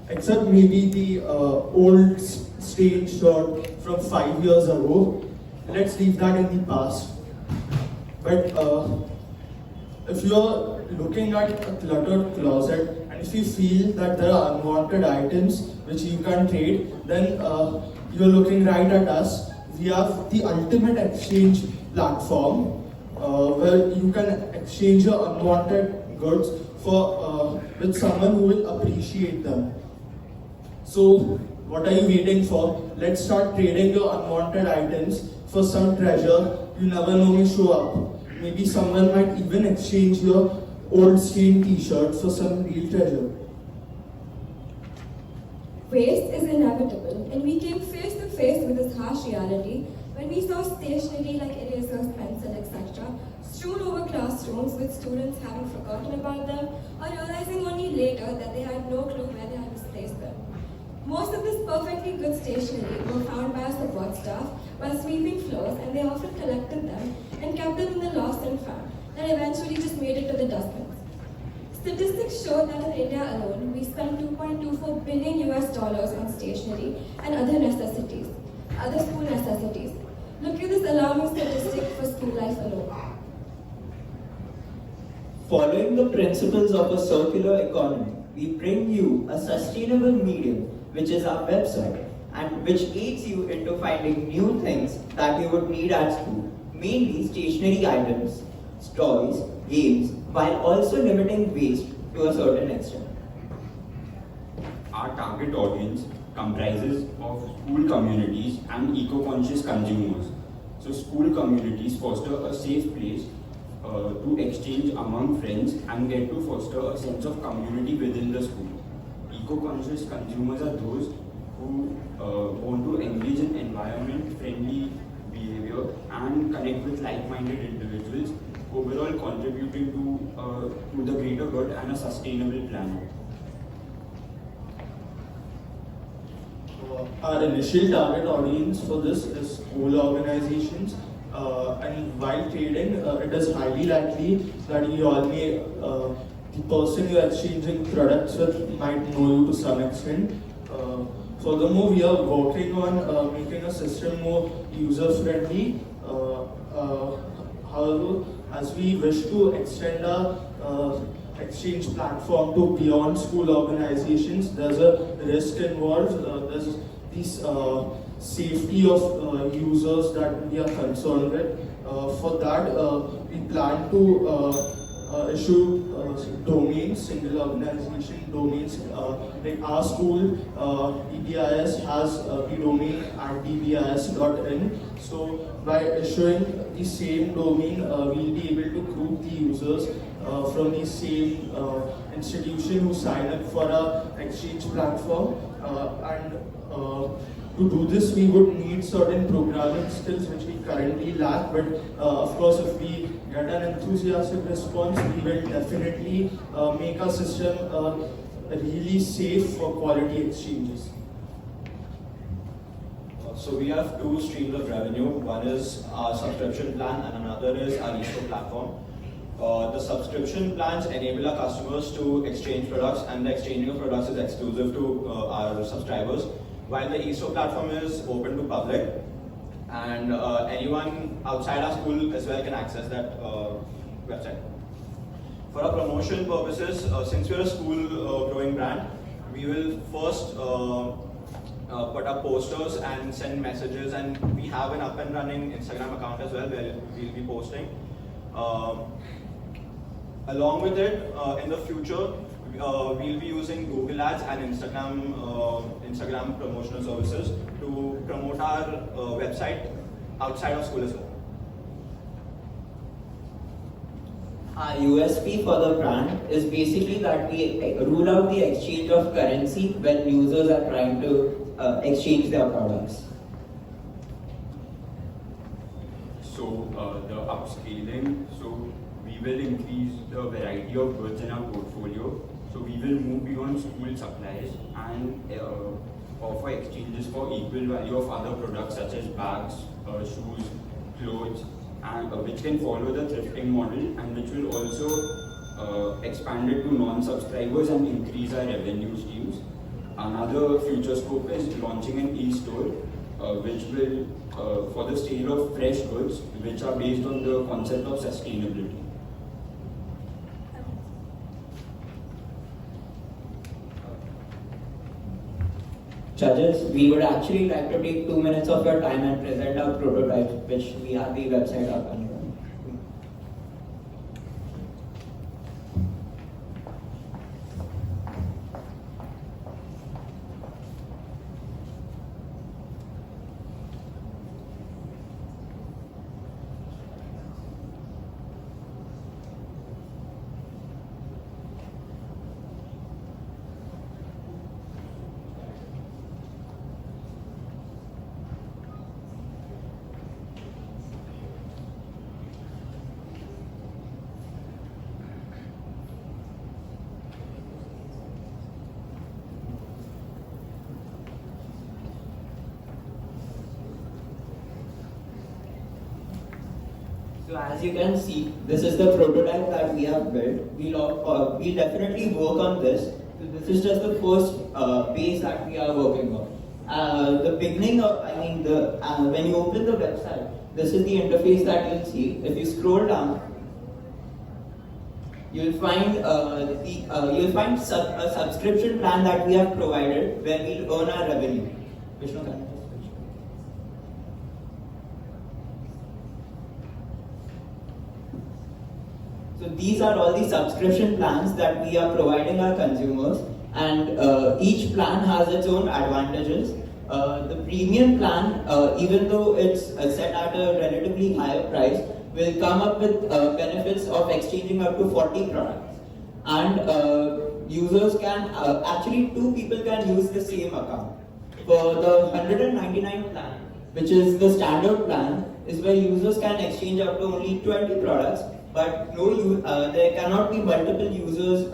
except maybe the old stained shirt from 5 years ago. Let's leave that in the past. But if you're looking at a cluttered closet and if you feel that there are unwanted items which you can trade, then you're looking right at us. We have the ultimate exchange platform where you can exchange your unwanted goods for with someone who will appreciate them. So what are you waiting for? Let's start trading your unwanted items for some treasure you never know may show up. Maybe someone might even exchange your old stained t-shirt for some real treasure. Waste is inevitable, and we came face to face with this harsh reality when we saw stationery like erasers, pencils, etc. strewn over classrooms with students having forgotten about them or realizing only later that they had no clue where they had misplaced them. Most of this perfectly good stationery were found by our support staff while sweeping floors, and they often collected them and kept them in the lost and found, and eventually just made it to the dustbins. Statistics show that in India alone, we spend $2.24 billion on stationery and other necessities, other school necessities. Look at this alarming statistic for school life alone. Following the principles of a circular economy, we bring you a sustainable medium, which is our website, and which aids you into finding new things that you would need at school, mainly stationery items, toys, games, while also limiting waste to a certain extent. Our target audience comprises of school communities and eco-conscious consumers. So school communities foster a safe place to exchange among friends and get to foster a sense of community within the school. Eco-conscious consumers are those who want to engage in environment-friendly behavior and connect with like-minded individuals, overall contributing to the greater good and a sustainable planet. Our initial target audience for this is school organizations, and while trading, it is highly likely that you all may, the person you are exchanging products with might know you to some extent. Furthermore, we are working on making a system more user-friendly. However, as we wish to extend our exchange platform to beyond school organizations, there's a risk involved. There's this safety of users that we are concerned with. For that, we plan to issue domains, single organization domains. Like our school, DBIS has the domain at dbis.in. So by issuing the same domain, we'll be able to group the users from the same institution who sign up for our exchange platform. And to do this, we would need certain programming skills which we currently lack. But of course, if we get an enthusiastic response, we will definitely make our system really safe for quality exchanges. So we have two streams of revenue. One is our subscription plan and another is our e-store platform. The subscription plans enable our customers to exchange products, and the exchanging of products is exclusive to our subscribers, while the e-store platform is open to public, and anyone outside our school as well can access that website. For our promotion purposes, since we're a school growing brand, we will first put up posters and send messages, and we have an up and running Instagram account as well where we'll be posting. Along with it, in the future, we'll be using Google Ads and Instagram promotional services to promote our website outside of school as well. Our USP for the brand is basically that we rule out the exchange of currency when users are trying to exchange their products. So the upscaling, so we will increase the variety of goods in our portfolio. So we will move beyond school supplies and offer exchanges for equal value of other products such as bags, shoes, clothes, and which can follow the thrifting model, and which will also expand it to non-subscribers and increase our revenue streams. another future scope is launching an e-store, which will for the sale of fresh goods, which are based on the concept of sustainability. Judges, we would actually like to take 2 minutes of your time and present our prototype, which we have the website up and running. So as you can see, this is the prototype that we have built. We'll definitely work on this. So this is just the first base that we are working on. The beginning of, when you open the website, this is the interface that you'll see. If you scroll down, you'll find a subscription plan that we have provided where we'll earn our revenue. Vishnu, can you just switch? So these are all the subscription plans that we are providing our consumers, and each plan has its own advantages. The premium plan, even though it's set at a relatively higher price, will come up with benefits of exchanging up to 40 products. And users can, actually 2 people can use the same account. For the 199 plan, which is the standard plan, is where users can exchange up to only 20 products, but there cannot be multiple users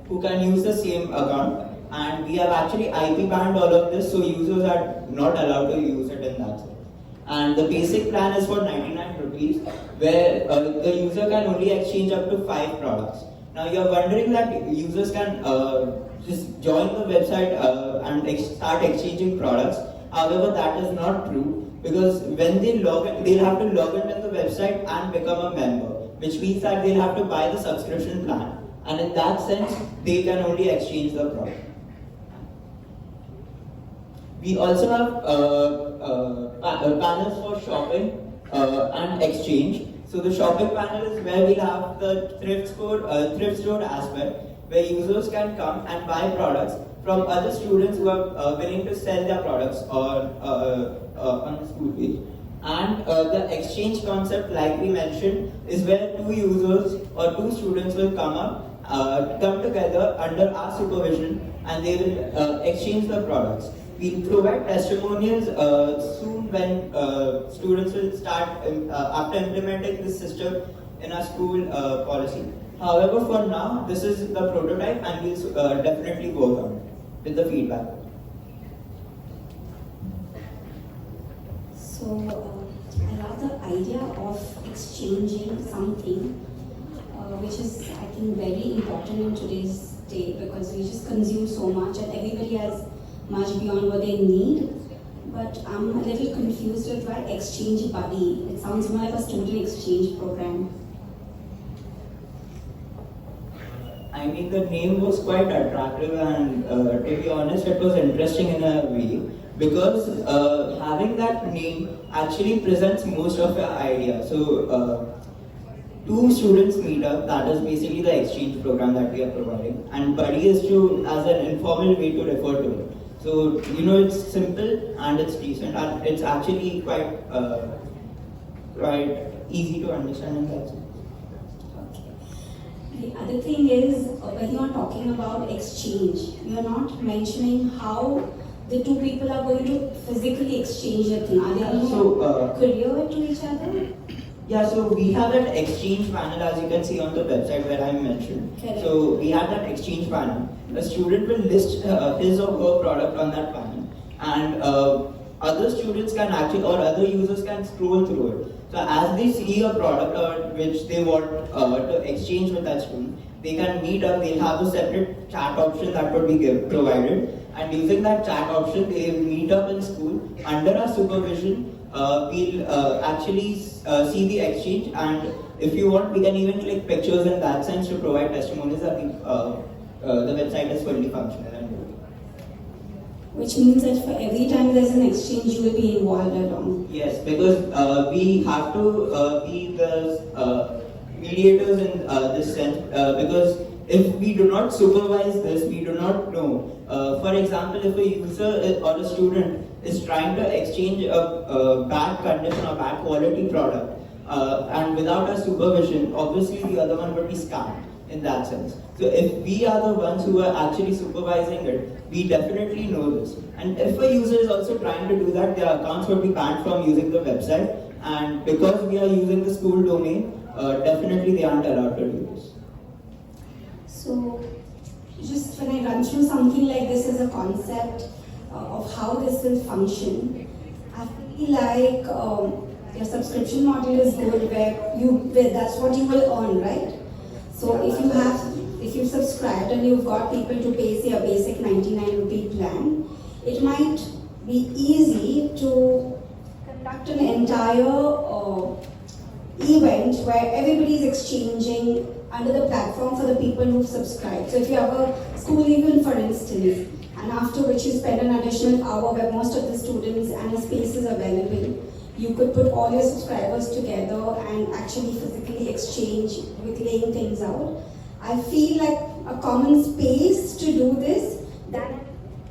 who can use the same account. And we have actually IP banned all of this, so users are not allowed to use it in that sense. And the basic plan is for 99 rupees, where the user can only exchange up to 5 products. Now you're wondering that users can just join the website and start exchanging products. However, that is not true, because when they log in, they'll have to log into the website and become a member, which means that they'll have to buy the subscription plan. And in that sense, they can only exchange the product. We also have panels for shopping and exchange. So the shopping panel is where we have the thrift store aspect, where users can come and buy products from other students who are willing to sell their products on the school page. And the exchange concept, like we mentioned, is where 2 users or 2 students will come together under our supervision, and they will exchange the products. We'll provide testimonials soon when students will start after implementing this system in our school policy. However, for now, this is the prototype, and we'll definitely work on it with the feedback. So, I love the idea of exchanging something, which is, I think, very important in today's day, because we just consume so much and everybody has much beyond what they need. But I'm a little confused with why ExchangeBuddy. It sounds more like a student exchange program. I mean, the name was quite attractive, and to be honest, it was interesting in a way, because having that name actually presents most of your idea. So, 2 students meet up, that is basically the exchange program that we are providing, and Buddy is as an informal way to refer to it. So, it's simple and it's decent, and it's actually quite easy to understand in that sense. The other thing is, when you are talking about exchange, you are not mentioning how the 2 people are going to physically exchange a thing. Are they going to courier to each other? Yeah, so we have that exchange panel, as you can see on the website where I mentioned. Correct. So we have that exchange panel. A student will list his or her product on that panel, and other students can or other users can scroll through it. So as they see a product which they want to exchange with that student, they can meet up. They'll have a separate chat option that would be provided, and using that chat option, they meet up in school. Under our supervision, we'll actually see the exchange, and if you want, we can even click pictures in that sense to provide testimonies that the website is fully functional and good. Which means that for every time there's an exchange, you will be involved along. Yes, because we have to be the mediators in this sense, because if we do not supervise this, we do not know. For example, if a user or a student is trying to exchange a bad condition or bad quality product, and without our supervision, obviously the other one would be scammed in that sense. So if we are the ones who are actually supervising it, we definitely know this. And if a user is also trying to do that, their accounts would be banned from using the website. And because we are using the school domain, definitely they aren't allowed to do this. So, just when I run through something like this as a concept of how this will function, I feel like your subscription model is good where that's what you will earn, right? So if you subscribed and you've got people to pay, say, a basic 99 rupee plan, it might be easy to conduct an entire event where everybody is exchanging under the platform for the people who've subscribed. So if you have a school event, for instance, and after which you spend an additional hour where most of the students and a space is available, you could put all your subscribers together and actually physically exchange with laying things out. I feel like a common space to do this than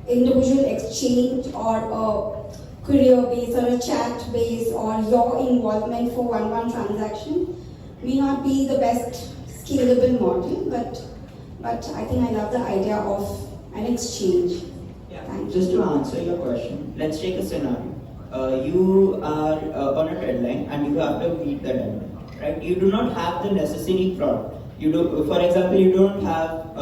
individual exchange or a career base or a chat base or your involvement for one-on-one transaction may not be the best scalable model, but I think I love the idea of an exchange. Yeah. Thank Just you. to answer your question, let's take a scenario. You are on a deadline and you have to meet the deadline, right? You do not have the necessary product. You do, for example, you don't have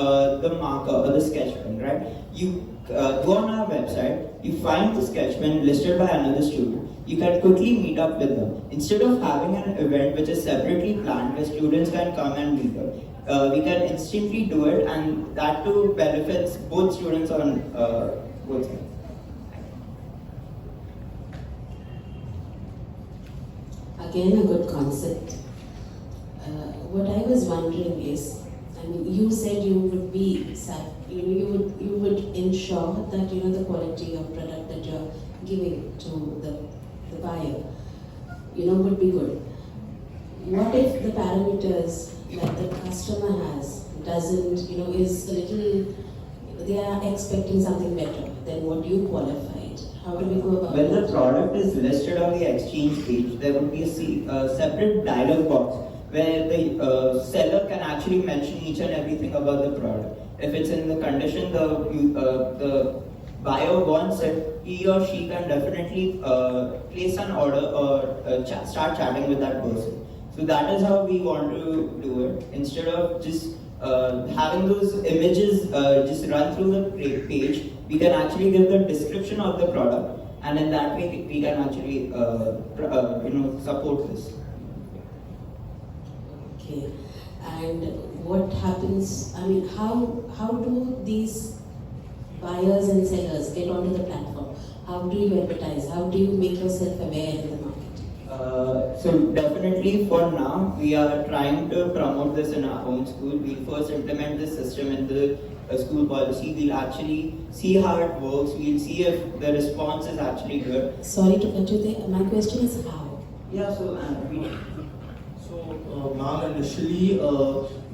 the marker or the sketch pen, right? You go on our website, you find the sketch pen listed by another student. You can quickly meet up with them. Instead of having an event which is separately planned where students can come and meet up, we can instantly do it, and that too benefits both students on both sides. Again, a good concept. What I was wondering is, I mean, you said you would be, you would ensure that the quality of product that you're giving to the buyer, would be good. What if the parameters that the customer has doesn't, is a little, they are expecting something better than what you qualified? How do we go about When that? the product is listed on the exchange page, there would be a separate dialog box where the seller can actually mention each and everything about the product. If it's in the condition the buyer wants it, he or she can definitely place an order or start chatting with that person. So that is how we want to do it. Instead of just having those images just run through the page, we can actually give the description of the product, and in that way we can actually support this. Okay. And what happens, I mean, how do these buyers and sellers get onto the platform? How do you advertise? How do you make yourself aware in the market? So definitely for now, we are trying to promote this in our own school. We'll first implement this system in the school policy. We'll actually see how it works. We'll see if the response is actually good. Sorry to cut you there. My question is how? Yeah, so Ma'am, initially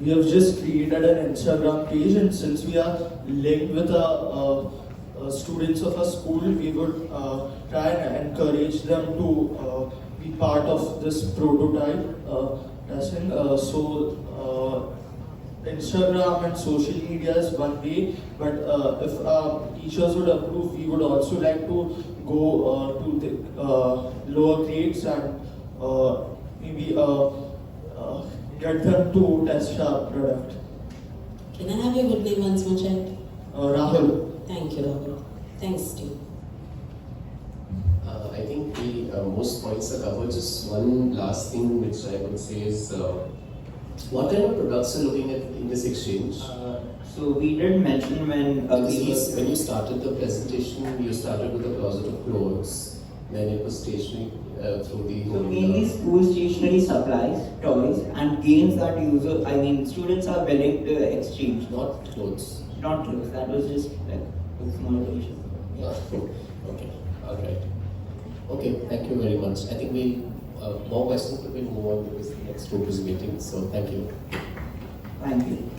we have just created an Instagram page, and since we are linked with students of a school, we would try and encourage them to be part of this prototype testing. Instagram and social media is one way, but if teachers would approve, we would also like to go to the lower grades and maybe get them to test our product. Can I have your good name once more, child? Rahul. Thank you, Rahul. Thanks, Steve. I think the most points are covered. Just one last thing which I would say is What kind of products are looking at in this exchange? So we did mention when When you started the presentation, you started with a closet of clothes, then it was stationery through the So whole. mainly school stationery supplies, toys, and games that students are willing to exchange. Not clothes. Not clothes. That was just like a small donation. Okay, alright. Okay, thank you very much. I think we more questions, but we'll move on because the next group is meeting. So thank you. Thank you.